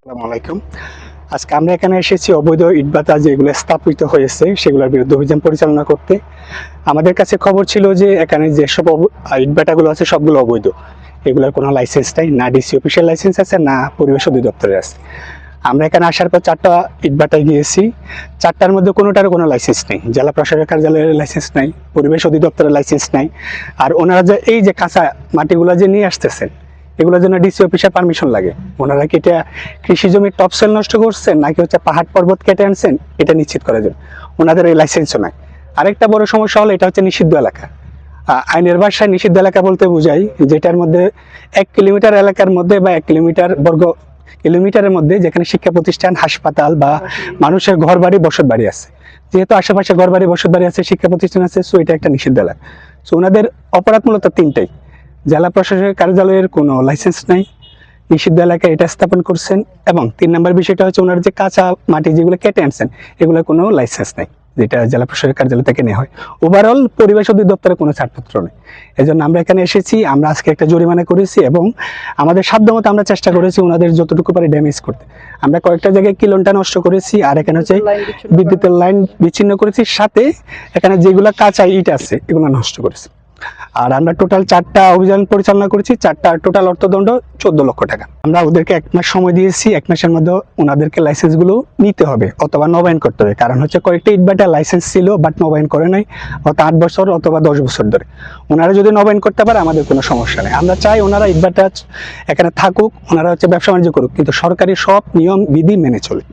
আসসালামু আলাইকুম। আজকে আমরা এখানে এসেছি অবৈধ ইটভাটা যেগুলো স্থাপিত হয়েছে সেগুলোর বিরুদ্ধে অভিযান পরিচালনা করতে। আমাদের কাছে খবর ছিল যে এখানে যেসব ইটভাটাগুলো আছে সবগুলো অবৈধ, এগুলোর কোনো লাইসেন্স নেই, না ডিসি অফিসিয়াল লাইসেন্স আছে, না পরিবেশ অধিদপ্তরের আছে। আমরা এখানে আসার পর 4টা ইটভাটায় গিয়েছি, 4টার মধ্যে কোনোটারও কোনো লাইসেন্স নেই। জেলা প্রশাসক কার্যালয়ের লাইসেন্স নাই, পরিবেশ অধিদপ্তরের লাইসেন্স নাই। আর ওনারা যে এই যে কাঁচা মাটিগুলো যে নিয়ে আসতেছেন, এগুলোর জন্য ডিসি অফিসের পারমিশন লাগে। ওনারা কি এটা কৃষি জমির টপসেল নষ্ট করছেন নাকি হচ্ছে পাহাড় পর্বত কেটে আনছেন, এটা নিশ্চিত করার জন্য ওনাদের এই লাইসেন্সও নাই। আরেকটা বড় সমস্যা হলো এটা হচ্ছে নিষিদ্ধ এলাকা। আইনের ভাষায় নিষিদ্ধ এলাকা বলতে বোঝায় যেটার মধ্যে 1 কিলোমিটার এলাকার মধ্যে বা 1 কিলোমিটারের মধ্যে যেখানে শিক্ষা প্রতিষ্ঠান, হাসপাতাল বা মানুষের ঘর বাড়ি বসত বাড়ি আছে। যেহেতু আশেপাশে ঘর বাড়ি বসত বাড়ি আছে, শিক্ষা প্রতিষ্ঠান আছে, সো এটা একটা নিষিদ্ধ এলাকা। সো ওনাদের অপরাধ মূলত 3টাই। জেলা প্রশাসকের কার্যালয়ের কোনো লাইসেন্স নাই, নিষিদ্ধ এলাকায় এটা স্থাপন করছেন, এবং 3 নম্বর বিষয়টা হচ্ছে ওনার যে কাঁচা মাটি যেগুলো কেটে আনছেন এগুলোর কোনো লাইসেন্স নেই, যেটা জেলা প্রশাসকের কার্যালয় থেকে নেওয়া হয়। ওভারঅল পরিবেশ অধিদপ্তরের কোনো ছাড়পত্র নেই। এজন্য আমরা এখানে এসেছি, আমরা আজকে একটা জরিমানা করেছি এবং আমাদের সাধ্যমতো আমরা চেষ্টা করেছি ওনাদের যতটুকু পারে ড্যামেজ করতে। আমরা কয়েকটা জায়গায় কিলোনটা নষ্ট করেছি, আর এখানে হচ্ছে বিদ্যুতের লাইন বিচ্ছিন্ন করেছি, সাথে এখানে যেগুলো কাঁচা ইট আছে এগুলো নষ্ট করেছি। আর আমরা টোটাল 4টা অভিযান পরিচালনা করেছি, 4টা টোটাল অর্থদণ্ড 14 লক্ষ টাকা। আমরা ওদেরকে 1 মাস সময় দিয়েছি, 1 মাসের মধ্যে ওনাদেরকে লাইসেন্সগুলো নিতে হবে অথবা নবায়ন করতে হবে। কারণ হচ্ছে কয়েকটা ইটভাটা লাইসেন্স ছিল বাট নবায়ন করে নাই, হয়তো 8 বছর অথবা 10 বছর ধরে। ওনারা যদি নবায়ন করতে পারে আমাদের কোনো সমস্যা নেই। আমরা চাই ওনারা ইটভাটা এখানে থাকুক, ওনারা হচ্ছে ব্যবসা বাণিজ্য করুক, কিন্তু সরকারি সব নিয়ম বিধি মেনে চলে।